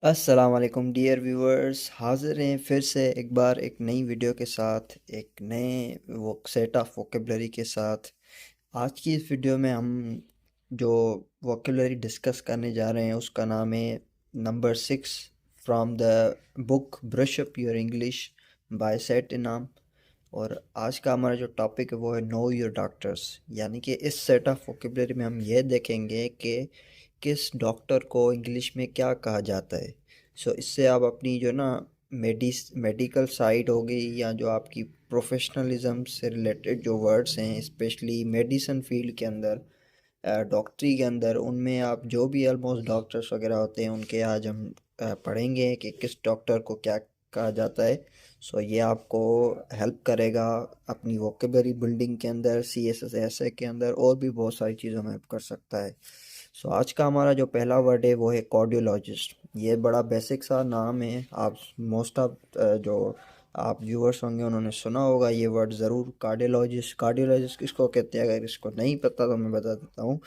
अस्सलाम वालेकुम dear viewers, हाजिर हैं फिर से एक बार एक नई वीडियो के साथ, एक नए वो सेट ऑफ वोकेबलरी के साथ। आज की इस वीडियो में हम जो वोकेबलरी डिस्कस करने जा रहे हैं उसका नाम है number 6 from the book brush up your English by set इनाम। और आज का हमारा जो टॉपिक है वो है नो योर डॉक्टर्स, यानी कि इस सेट ऑफ वोकेबलरी में हम ये देखेंगे कि किस डॉक्टर को इंग्लिश में क्या कहा जाता है। इससे आप अपनी जो ना मेडिकल साइड हो गई या जो आपकी प्रोफेशनलिज्म से रिलेटेड जो वर्ड्स हैं, स्पेशली मेडिसिन फील्ड के अंदर, डॉक्टरी के अंदर, उनमें आप जो भी ऑलमोस्ट डॉक्टर्स वगैरह होते हैं उनके आज हम पढ़ेंगे कि किस डॉक्टर को क्या कहा जाता है। ये आपको हेल्प करेगा अपनी वोकेबलरी बिल्डिंग के अंदर, सी एस एस ऐसे के अंदर, और भी बहुत सारी चीज़ों में हेल्प कर सकता है। आज का हमारा जो पहला वर्ड है वो है कार्डियोलॉजिस्ट। ये बड़ा बेसिक सा नाम है, आप मोस्ट ऑफ जो आप व्यूअर्स होंगे उन्होंने सुना होगा ये वर्ड ज़रूर, कार्डियोलॉजिस्ट। कार्डियोलॉजिस्ट किसको कहते हैं? अगर इसको नहीं पता तो मैं बता देता हूँ।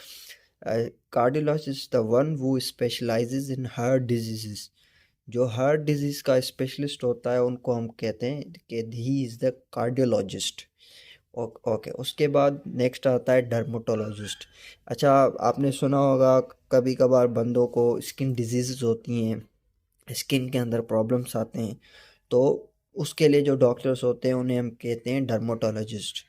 Cardiologist the one who specialises in heart disease. जो हार्ट डिजीज़ का स्पेशलिस्ट होता है उनको हम कहते हैं कि he is the cardiologist. Okay, उसके बाद नेक्स्ट आता है डर्मेटोलॉजिस्ट। अच्छा, आपने सुना होगा कभी कभार बंदों को स्किन डिजीज़ होती हैं, स्किन के अंदर प्रॉब्लम्स आते हैं, तो उसके लिए जो डॉक्टर्स होते हैं उन्हें हम कहते हैं dermatologist.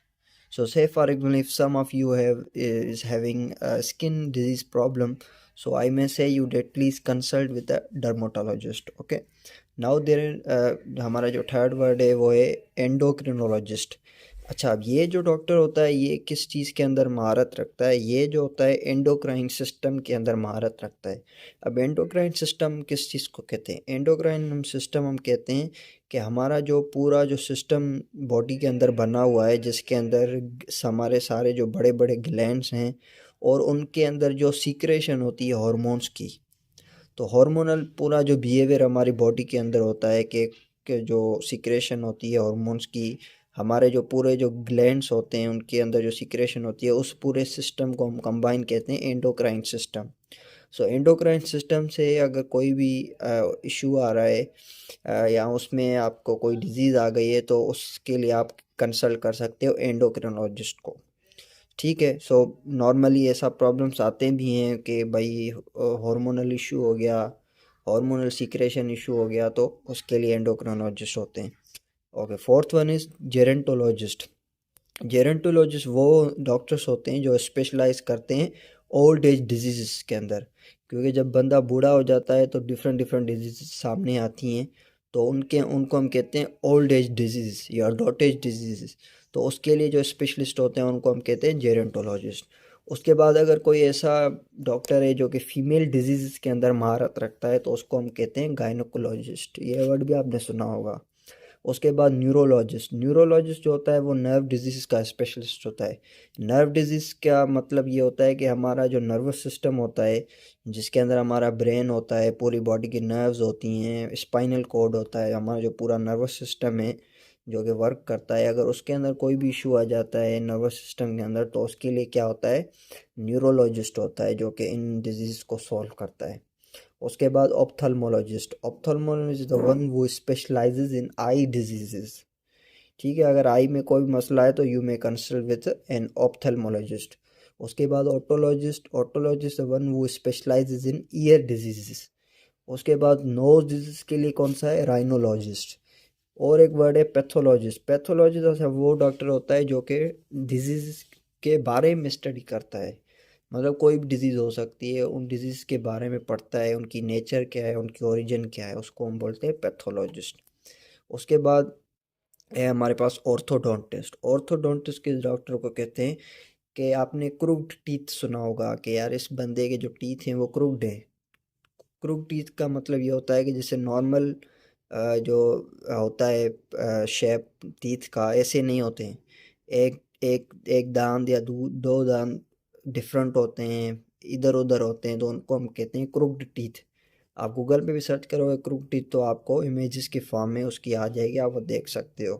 Say for example, if some of you have is having a skin disease problem, so I may say you that please consult with a dermatologist. Okay, now there हमारा जो थर्ड वर्ड है वो है endocrinologist. अच्छा, अब ये जो doctor होता है ये किस चीज़ के अंदर महारत रखता है? ये जो होता है एंडोक्राइन सिस्टम के अंदर महारत रखता है। अब एंडोक्राइन सिस्टम किस चीज़ को कहते हैं? एंडोक्राइन सिस्टम हम कहते हैं कि हमारा जो पूरा जो सिस्टम बॉडी के अंदर बना हुआ है, जिसके अंदर हमारे सारे जो बड़े बड़े ग्लैंड्स हैं और उनके अंदर जो सीक्रेशन होती है हॉर्मोन्स की, तो हार्मोनल पूरा जो बिहेवियर हमारी बॉडी के अंदर होता है कि जो सिक्रेशन होती है हॉर्मोन्स की, हमारे जो पूरे जो ग्लैंड्स होते हैं उनके अंदर जो सिक्रेशन होती है, उस पूरे सिस्टम को हम कंबाइन कहते हैं एंडोक्राइन सिस्टम। एंडोक्राइन सिस्टम से अगर कोई भी इशू आ रहा है या उसमें आपको कोई डिजीज़ आ गई है तो उसके लिए आप कंसल्ट कर सकते हो एंडोक्रिनोलॉजिस्ट को। ठीक है। नॉर्मली ऐसा प्रॉब्लम्स आते भी हैं कि भाई हार्मोनल इशू हो गया, हार्मोनल सिक्रेशन इशू हो गया, तो उसके लिए एंडोक्रिनोलॉजिस्ट होते हैं। Okay, fourth one is gerontologist. Gerontologist वो डॉक्टर्स होते हैं जो स्पेशलाइज करते हैं ओल्ड एज डिजीज़ के अंदर, क्योंकि जब बंदा बूढ़ा हो जाता है तो डिफरेंट डिफरेंट डिजीज़ सामने आती हैं, तो उनको हम कहते हैं ओल्ड एज डिजीज़ या डॉट एज डिजीज़। तो उसके लिए जो स्पेशलिस्ट होते हैं उनको हम कहते हैं जेरेंटोलॉजिस्ट। उसके बाद अगर कोई ऐसा डॉक्टर है जो कि फीमेल डिजीज़ के अंदर महारत रखता है तो उसको हम कहते हैं गायनोकोलॉजिस्ट। ये वर्ड भी आपने सुना होगा। उसके बाद न्यूरोलॉजिस्ट। न्यूरोलॉजिस्ट जो होता है वो नर्व डिजीज़ का स्पेशलिस्ट होता है। नर्व डिजीज़ का मतलब ये होता है कि हमारा जो नर्वस सिस्टम होता है, जिसके अंदर हमारा ब्रेन होता है, पूरी बॉडी की नर्व्स होती हैं, स्पाइनल कॉर्ड होता है, हमारा जो पूरा नर्वस सिस्टम है जो कि वर्क करता है, अगर उसके अंदर कोई भी इशू आ जाता है नर्वस सिस्टम के अंदर तो उसके लिए क्या होता है? न्यूरोलॉजिस्ट होता है जो कि इन डिजीज़ को सॉल्व करता है। उसके बाद ophthalmologist. Ophthalmologist the one who specialises in eye diseases. ठीक है, अगर आई में कोई मसला है तो you may consult with an ophthalmologist. उसके बाद otologist. Otologist the one who specialises in ear diseases. उसके बाद नोज डिजीज के लिए कौन सा है? राइनोलॉजिस्ट। और एक वर्ड है पैथोलॉजिस्ट। पैथोलॉजिस्ट ऐसा वो डॉक्टर होता है जो कि डिजीज के बारे में स्टडी करता है, मतलब कोई भी डिजीज़ हो सकती है, उन डिजीज़ के बारे में पढ़ता है, उनकी नेचर क्या है, उनकी ओरिजिन क्या है, उसको हम बोलते हैं पैथोलॉजिस्ट। उसके बाद है हमारे पास ऑर्थोडोंटिस्ट। ऑर्थोडोंटिस्ट के डॉक्टर को कहते हैं कि आपने क्रूक्ड टीथ सुना होगा कि यार इस बंदे के जो टीथ हैं वो क्रूक्ड हैं। क्रूक्ड टीथ का मतलब ये होता है कि जैसे नॉर्मल जो होता है शेप टीथ का, ऐसे नहीं होते हैं। एक एक एक दांत या दो दांत डिफरेंट होते हैं, इधर उधर होते हैं, तो उनको हम कहते हैं क्रूक्ड टीथ। आप गूगल पे भी सर्च करोगे क्रूक्ड टीथ तो आपको इमेजेस की फॉर्म में उसकी आ जाएगी, आप वो देख सकते हो।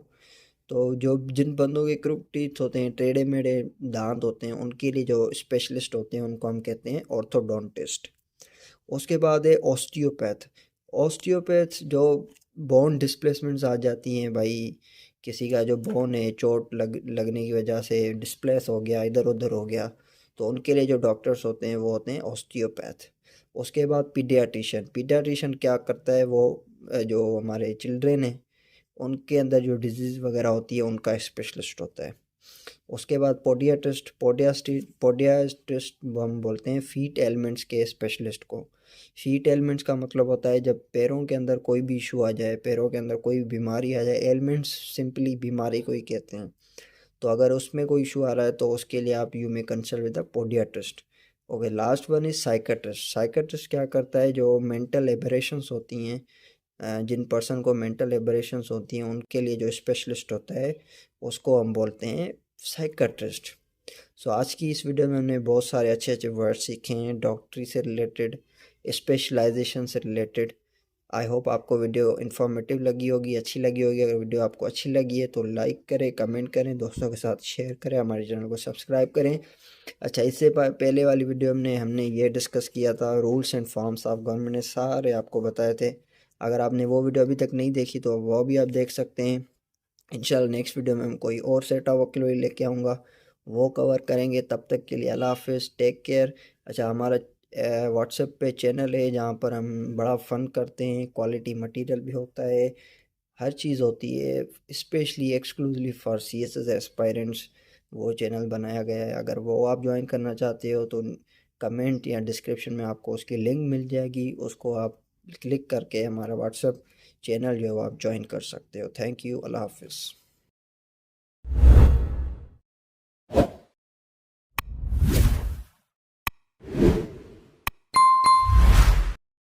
तो जो जिन बंदों के क्रूक्ड टीथ होते हैं, टेढ़े मेढ़े दांत होते हैं, उनके लिए जो स्पेशलिस्ट होते हैं उनको हम कहते हैं ऑर्थोडोंटिस्ट। उसके बाद है ऑस्टियोपैथ। ऑस्टियोपैथ्स जो बोन डिस्प्लेसमेंट्स आ जाती हैं भाई, किसी का जो बोन है चोट लगने की वजह से डिस्प्लेस हो गया, इधर उधर हो गया, तो उनके लिए जो डॉक्टर्स होते हैं वो होते हैं ऑस्टियोपैथ। उसके बाद पीडियाट्रिशियन। पीडियाट्रिशियन क्या करता है, वो जो हमारे चिल्ड्रेन हैं उनके अंदर जो डिजीज़ वगैरह होती है उनका स्पेशलिस्ट होता है। उसके बाद पोडियाट्रिस्ट। पोडियाट्रिस्ट हम बोलते हैं फीट एलिमेंट्स के स्पेशलिस्ट को। फीट एलिमेंट्स का मतलब होता है जब पैरों के अंदर कोई भी इशू आ जाए, पैरों के अंदर कोई बीमारी आ जाए। एलिमेंट्स सिंपली बीमारी को ही कहते हैं। तो अगर उसमें कोई इशू आ रहा है तो उसके लिए आप you may consult with the podiatrist. Okay, last one is psychiatrist. Psychiatrist क्या करता है, जो मेंटल एबरेशंस होती हैं, जिन पर्सन को मेंटल एबरेशंस होती हैं उनके लिए जो स्पेशलिस्ट होता है उसको हम बोलते हैं साइकेट्रिस्ट। सो आज की इस वीडियो में हमने बहुत सारे अच्छे अच्छे वर्ड सीखे हैं डॉक्टरी से रिलेटेड, स्पेशलाइजेशन से रिलेटेड। आई होप आपको वीडियो इन्फॉर्मेटिव लगी होगी, अच्छी लगी होगी। अगर वीडियो आपको अच्छी लगी है तो लाइक करें, कमेंट करें, दोस्तों के साथ शेयर करें, हमारे चैनल को सब्सक्राइब करें। अच्छा, इससे पहले वाली वीडियो में हमने ये डिस्कस किया था rules and forms of government ने सारे आपको बताए थे। अगर आपने वो वीडियो अभी तक नहीं देखी तो वो भी आप देख सकते हैं। इंशाल्लाह नेक्स्ट वीडियो में हम कोई और सेट ऑफ वोकेबलरी लेके आऊँगा, वो कवर करेंगे। तब तक के लिए अल्लाह हाफिज़, टेक केयर। अच्छा, हमारा व्हाट्सएप पे चैनल है जहाँ पर हम बड़ा फ़न करते हैं, क्वालिटी मटेरियल भी होता है, हर चीज़ होती है, specially exclusively for C S S aspirants वो चैनल बनाया गया है। अगर वो आप ज्वाइन करना चाहते हो तो कमेंट या डिस्क्रिप्शन में आपको उसकी लिंक मिल जाएगी, उसको आप क्लिक करके हमारा व्हाट्सएप चैनल जो है वो आप ज्वाइन कर सकते हो। थैंक यू, अल्लाह हाफिज़।